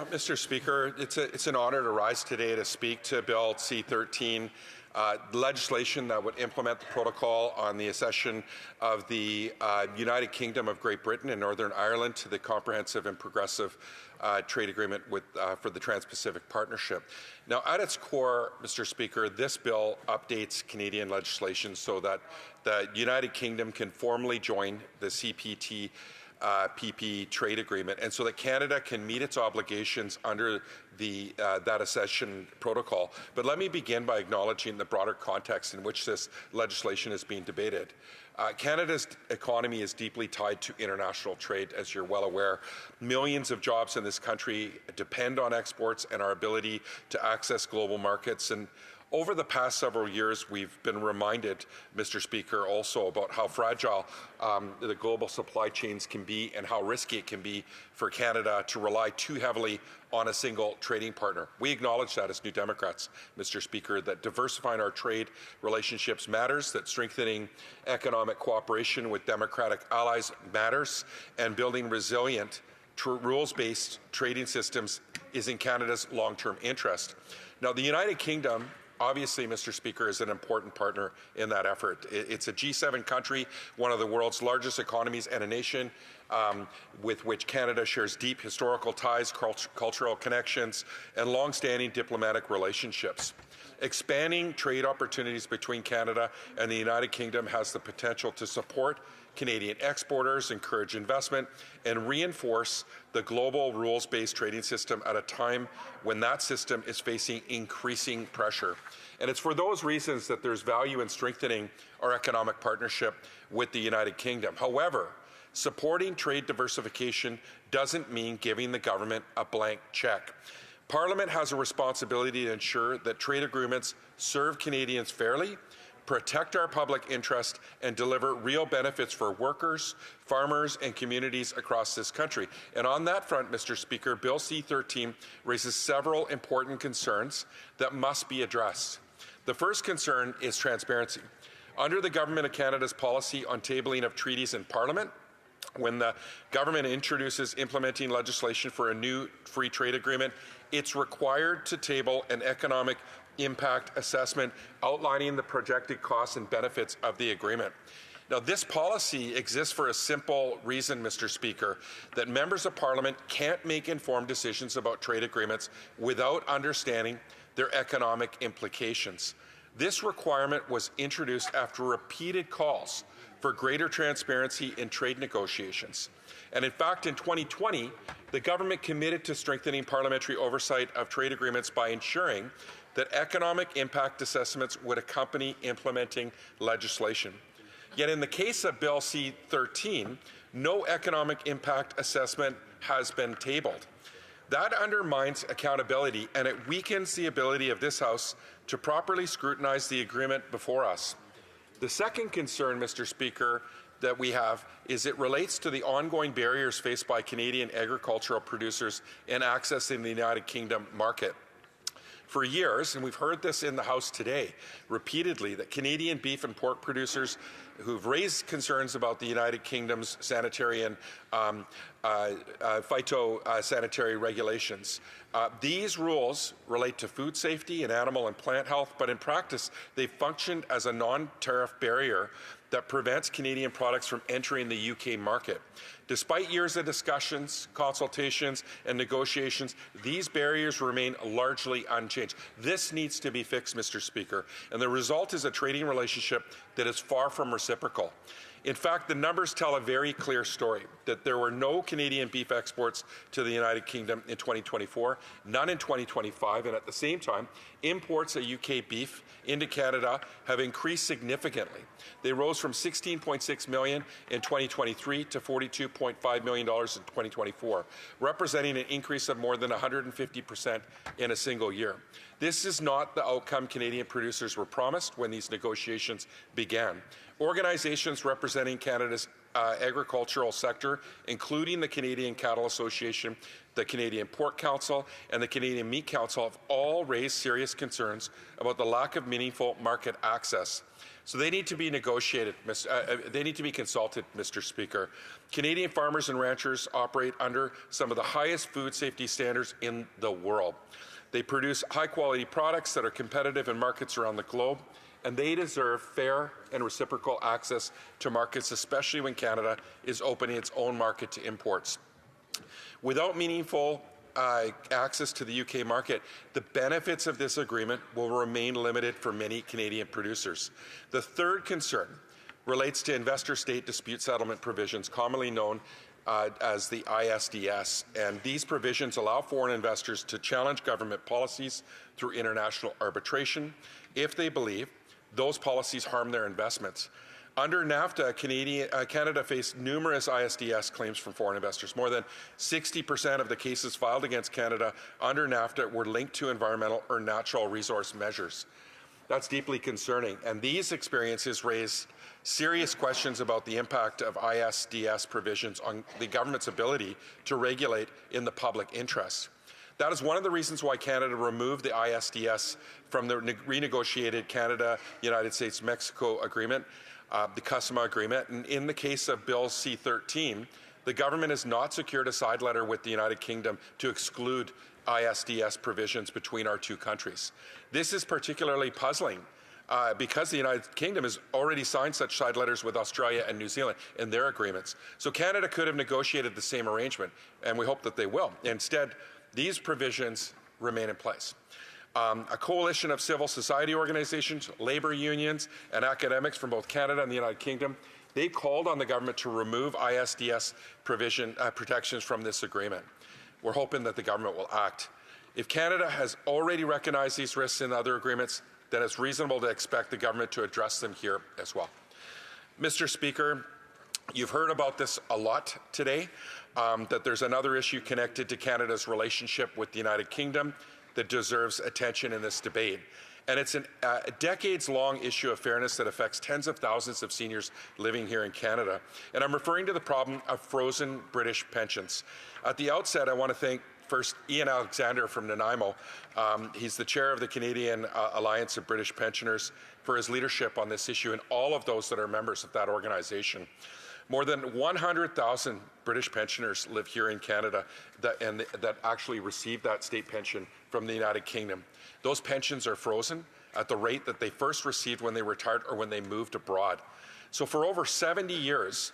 Mr. Speaker, it's an honour to rise today to speak to Bill C-13, legislation that would implement the protocol on the accession of the United Kingdom of Great Britain and Northern Ireland to the Comprehensive and Progressive Trade Agreement for the Trans-Pacific Partnership. Now, at its core, Mr. Speaker, this bill updates Canadian legislation so that the United Kingdom can formally join the CPT PP trade agreement, and so that Canada can meet its obligations under that accession protocol. But let me begin by acknowledging the broader context in which this legislation is being debated. Canada's economy is deeply tied to international trade, as you're well aware. Millions of jobs in this country depend on exports and our ability to access global markets. And over the past several years, we've been reminded, Mr. Speaker, also about how fragile the global supply chains can be and how risky it can be for Canada to rely too heavily on a single trading partner. We acknowledge that as New Democrats, Mr. Speaker, that diversifying our trade relationships matters, that strengthening economic cooperation with democratic allies matters, and building resilient rules-based trading systems is in Canada's long-term interest. Now, the United Kingdom, obviously, Mr. Speaker, is an important partner in that effort. It's a G7 country, one of the world's largest economies, and a nation with which Canada shares deep historical ties, cultural connections, and long-standing diplomatic relationships. Expanding trade opportunities between Canada and the United Kingdom has the potential to support Canadian exporters, encourage investment, and reinforce the global rules-based trading system at a time when that system is facing increasing pressure. And it's for those reasons that there's value in strengthening our economic partnership with the United Kingdom. However, supporting trade diversification doesn't mean giving the government a blank check. Parliament has a responsibility to ensure that trade agreements serve Canadians fairly, protect our public interest, and deliver real benefits for workers, farmers, and communities across this country. And on that front, Mr. Speaker, Bill C-13 raises several important concerns that must be addressed. The first concern is transparency. Under the Government of Canada's policy on tabling of treaties in Parliament, when the government introduces implementing legislation for a new free trade agreement, it's required to table an economic impact assessment outlining the projected costs and benefits of the agreement. Now, this policy exists for a simple reason, Mr. Speaker, that members of Parliament can't make informed decisions about trade agreements without understanding their economic implications. This requirement was introduced after repeated calls for greater transparency in trade negotiations. And in fact, in 2020, the government committed to strengthening parliamentary oversight of trade agreements by ensuring that economic impact assessments would accompany implementing legislation. Yet in the case of Bill C-13, no economic impact assessment has been tabled. That undermines accountability, and it weakens the ability of this House to properly scrutinize the agreement before us. The second concern, Mr. Speaker, that we have is it relates to the ongoing barriers faced by Canadian agricultural producers in accessing the United Kingdom market. For years, and we've heard this in the House today repeatedly, that Canadian beef and pork producers who've raised concerns about the United Kingdom's sanitary and phytosanitary regulations. These rules relate to food safety and animal and plant health, but in practice, they've functioned as a non-tariff barrier that prevents Canadian products from entering the UK market. Despite years of discussions, consultations, and negotiations, these barriers remain largely unchanged. This needs to be fixed, Mr. Speaker, and the result is a trading relationship that is far from reciprocal. In fact, the numbers tell a very clear story, that there were no Canadian beef exports to the United Kingdom in 2024, none in 2025, and at the same time, imports of UK beef into Canada have increased significantly. They rose from $16.6 million in 2023 to $42.5 million in 2024, representing an increase of more than 150% in a single year. This is not the outcome Canadian producers were promised when these negotiations began. Organizations representing Canada's agricultural sector, including the Canadian Cattle Association, the Canadian Pork Council, and the Canadian Meat Council, have all raised serious concerns about the lack of meaningful market access. So they need to be negotiated. They need to be consulted, Mr. Speaker. Canadian farmers and ranchers operate under some of the highest food safety standards in the world. They produce high-quality products that are competitive in markets around the globe, and they deserve fair and reciprocal access to markets, especially when Canada is opening its own market to imports. Without meaningful access to the UK market, the benefits of this agreement will remain limited for many Canadian producers. The third concern relates to investor-state dispute settlement provisions, commonly known as the ISDS, and these provisions allow foreign investors to challenge government policies through international arbitration if they believe those policies harm their investments. Under NAFTA, Canada faced numerous ISDS claims from foreign investors. More than 60% of the cases filed against Canada under NAFTA were linked to environmental or natural resource measures. That's deeply concerning, and these experiences raise serious questions about the impact of ISDS provisions on the government's ability to regulate in the public interest. That is one of the reasons why Canada removed the ISDS from the renegotiated Canada-United States-Mexico agreement, the CUSMA agreement. And in the case of Bill C-13, the government has not secured a side letter with the United Kingdom to exclude ISDS provisions between our two countries. This is particularly puzzling because the United Kingdom has already signed such side letters with Australia and New Zealand in their agreements. So Canada could have negotiated the same arrangement, and we hope that they will. Instead, these provisions remain in place. A coalition of civil society organizations, labour unions, and academics from both Canada and the United Kingdom, they called on the government to remove ISDS protections from this agreement. We're hoping that the government will act. If Canada has already recognized these risks in other agreements, then it's reasonable to expect the government to address them here as well. Mr. Speaker, you've heard about this a lot today, that there's another issue connected to Canada's relationship with the United Kingdom that deserves attention in this debate. And it's a decades-long issue of fairness that affects tens of thousands of seniors living here in Canada. And I'm referring to the problem of frozen British pensions. At the outset, I want to thank first Ian Alexander from Nanaimo. He's the chair of the Canadian Alliance of British Pensioners, for his leadership on this issue, and all of those that are members of that organization. More than 100,000 British pensioners live here in Canada that actually receive that state pension from the United Kingdom. Those pensions are frozen at the rate that they first received when they retired or when they moved abroad. So for over 70 years,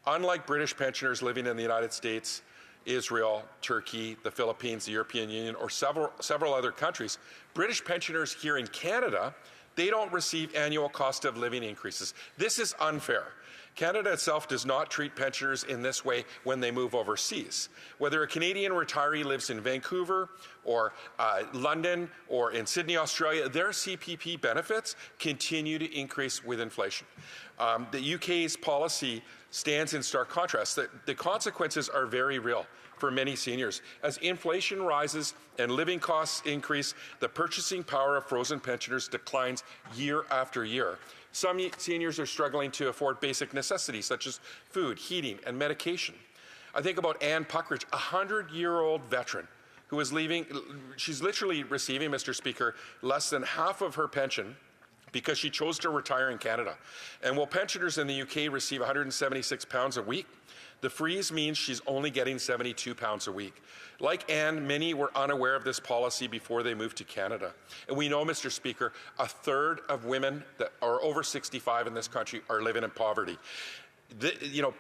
unlike British pensioners living in the United States, Israel, Turkey, the Philippines, the European Union, or several other countries, British pensioners here in Canada, they don't receive annual cost of living increases. This is unfair. Canada itself does not treat pensioners in this way when they move overseas. Whether a Canadian retiree lives in Vancouver or London or in Sydney, Australia, their CPP benefits continue to increase with inflation. The UK's policy stands in stark contrast. The consequences are very real for many seniors. As inflation rises and living costs increase, the purchasing power of frozen pensioners declines year after year. Some seniors are struggling to afford basic necessities such as food, heating, and medication. I think about Anne Puckridge, a 100-year-old veteran who is leaving. She's literally receiving, Mr. Speaker, less than half of her pension because she chose to retire in Canada. And while pensioners in the UK receive £176 a week, the freeze means she's only getting £72 a week. Like Anne, many were unaware of this policy before they moved to Canada. And we know, Mr. Speaker, a third of women that are over 65 in this country are living in poverty.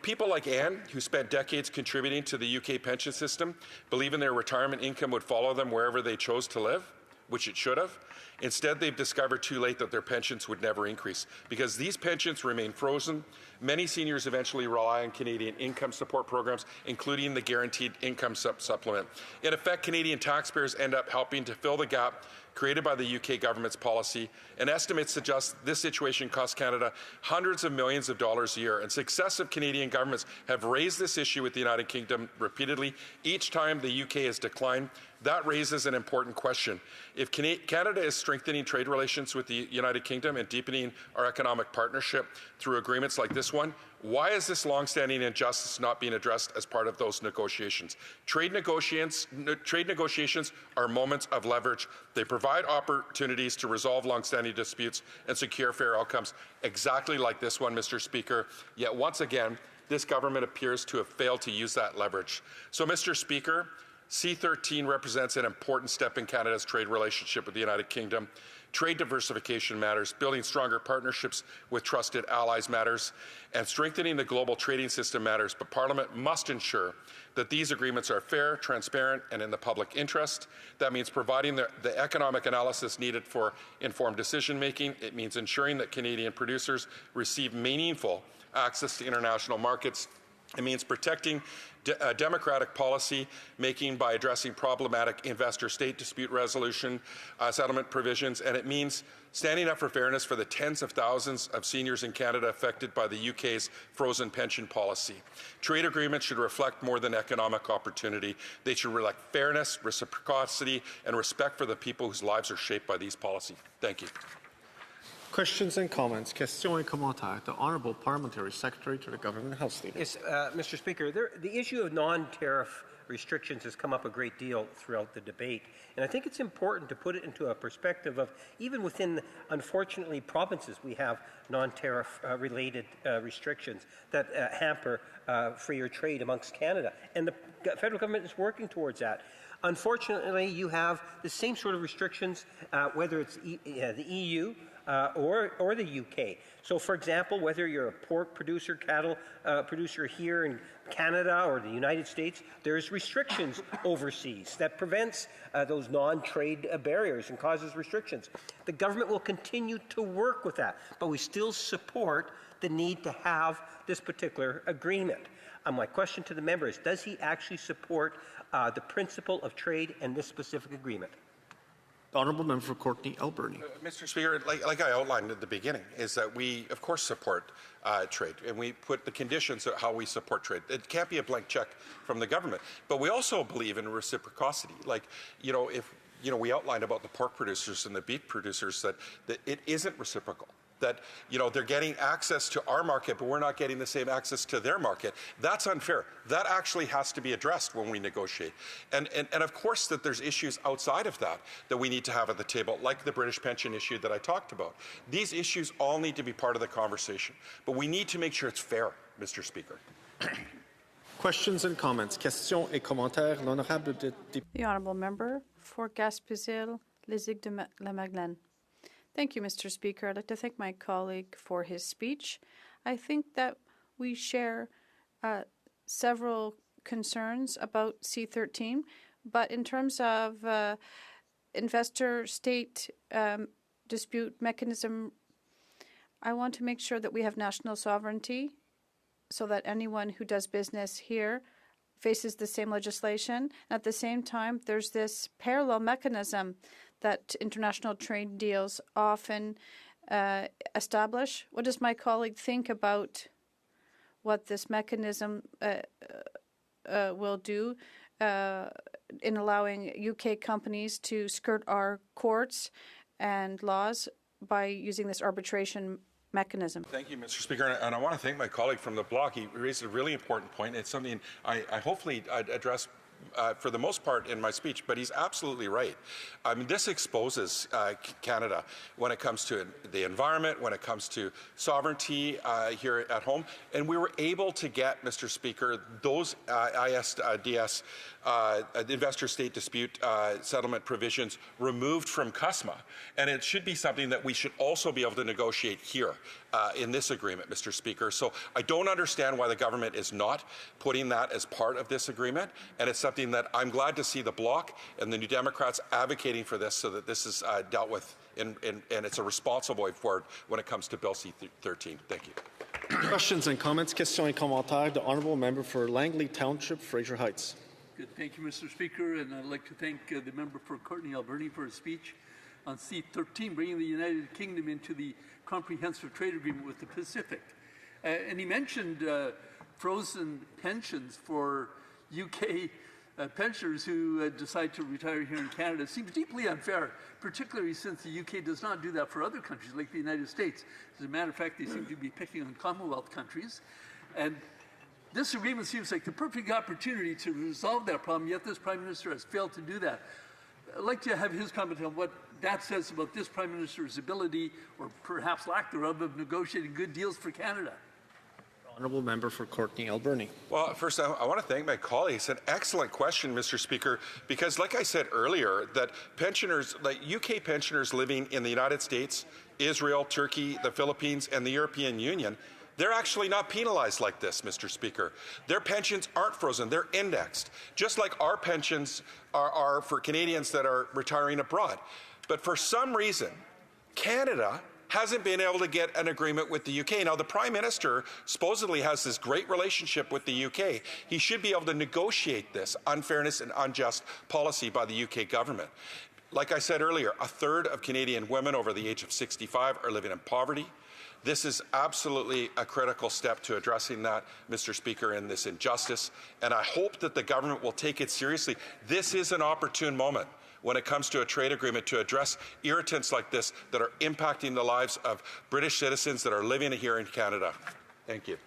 People like Anne, who spent decades contributing to the UK pension system, believing their retirement income would follow them wherever they chose to live, which it should have. Instead, they've discovered too late that their pensions would never increase. Because these pensions remain frozen, many seniors eventually rely on Canadian income support programs, including the Guaranteed Income Supplement. In effect, Canadian taxpayers end up helping to fill the gap created by the UK government's policy, and estimates suggest this situation costs Canada hundreds of millions of dollars a year. And successive Canadian governments have raised this issue with the United Kingdom repeatedly. Each time the UK has declined. That raises an important question. If Canada is strengthening trade relations with the United Kingdom and deepening our economic partnership through agreements like this this one. Why is this longstanding injustice not being addressed as part of those negotiations? Trade negotiations are moments of leverage. They provide opportunities to resolve longstanding disputes and secure fair outcomes, exactly like this one, Mr. Speaker. Yet once again, this government appears to have failed to use that leverage. So, Mr. Speaker, C-13 represents an important step in Canada's trade relationship with the United Kingdom. Trade diversification matters, building stronger partnerships with trusted allies matters, and strengthening the global trading system matters, but Parliament must ensure that these agreements are fair, transparent, and in the public interest. That means providing the economic analysis needed for informed decision-making. It means ensuring that Canadian producers receive meaningful access to international markets. It means protecting democratic policy making by addressing problematic investor-state dispute resolution settlement provisions, and it means standing up for fairness for the tens of thousands of seniors in Canada affected by the UK's frozen pension policy. Trade agreements should reflect more than economic opportunity. They should reflect fairness, reciprocity, and respect for the people whose lives are shaped by these policies. Thank you. Questions and comments. Questions et commentaires. The Honourable Parliamentary Secretary to the Government House Leader. Yes, Mr. Speaker, the issue of non-tariff restrictions has come up a great deal throughout the debate, and I think it's important to put it into a perspective of even within, unfortunately, provinces we have non-tariff related restrictions that hamper freer trade amongst Canada, and the federal government is working towards that. Unfortunately, you have the same sort of restrictions, whether it's the EU or the UK. So, for example, whether you're a pork producer, cattle producer here in Canada or the United States, there's restrictions overseas that prevents those non-trade barriers and causes restrictions. The government will continue to work with that, but we still support the need to have this particular agreement. My question to the member is, does he actually support the principle of trade and this specific agreement? The Honourable Member for Courtenay-Alberni. Mr. Speaker, like I outlined at the beginning, is that we, of course, support trade, and we put the conditions of how we support trade. It can't be a blank check from the government, but we also believe in reciprocity. Like, if we outlined about the pork producers and the beef producers that it isn't reciprocal. That they're getting access to our market, but we're not getting the same access to their market. That's unfair. That actually has to be addressed when we negotiate. And of course that there's issues outside of that we need to have at the table, like the British pension issue that I talked about. These issues all need to be part of the conversation, but we need to make sure it's fair, Mr. Speaker. Questions and comments. Questions et commentaires. L'honorable député. The Honourable Member for Gaspésie-Lézig de la Magdeleine. Thank you, Mr. Speaker. I'd like to thank my colleague for his speech. I think that we share several concerns about C-13, but in terms of investor-state dispute mechanism, I want to make sure that we have national sovereignty so that anyone who does business here faces the same legislation. At the same time, there's this parallel mechanism that international trade deals often establish. What does my colleague think about what this mechanism will do in allowing UK companies to skirt our courts and laws by using this arbitration mechanism? Thank you, Mr. Speaker, and I want to thank my colleague from the bloc. He raised a really important point. It's something I hopefully address for the most part in my speech, but he's absolutely right. I mean, this exposes Canada when it comes to the environment, when it comes to sovereignty here at home, and we were able to get, Mr. Speaker, those ISDS investor-state dispute settlement provisions removed from CUSMA, and it should be something that we should also be able to negotiate here in this agreement, Mr. Speaker. So I don't understand why the government is not putting that as part of this agreement, and it's something that I'm glad to see the Bloc and the New Democrats advocating for this so that this is dealt with and it's a responsible way forward when it comes to Bill C-13. Thank you. Questions and comments. Questions et commentaires. The Honourable Member for Langley Township, Fraser Heights. Good. Thank you, Mr. Speaker, and I'd like to thank the member for Courtenay-Alberni for his speech on C-13, bringing the United Kingdom into the comprehensive trade agreement with the Pacific. And he mentioned frozen pensions for UK pensioners who decide to retire here in Canada seems deeply unfair, particularly since the UK does not do that for other countries like the United States. As a matter of fact, they seem to be picking on Commonwealth countries. And this agreement seems like the perfect opportunity to resolve that problem, yet this Prime Minister has failed to do that. I'd like to have his comment on what that says about this Prime Minister's ability, or perhaps lack thereof, of negotiating good deals for Canada. Honourable member for Courtenay-Alberni. Well, first, I want to thank my colleague. It's an excellent question, Mr. Speaker, because like I said earlier, that pensioners, like UK pensioners living in the United States, Israel, Turkey, the Philippines, and the European Union, they're actually not penalized like this, Mr. Speaker. Their pensions aren't frozen, they're indexed, just like our pensions are for Canadians that are retiring abroad. But for some reason, Canada hasn't been able to get an agreement with the UK. Now, the Prime Minister supposedly has this great relationship with the UK. He should be able to negotiate this unfairness and unjust policy by the UK government. Like I said earlier, a third of Canadian women over the age of 65 are living in poverty. This is absolutely a critical step to addressing that, Mr. Speaker, and this injustice. And I hope that the government will take it seriously. This is an opportune moment when it comes to a trade agreement to address irritants like this that are impacting the lives of British citizens that are living here in Canada. Thank you.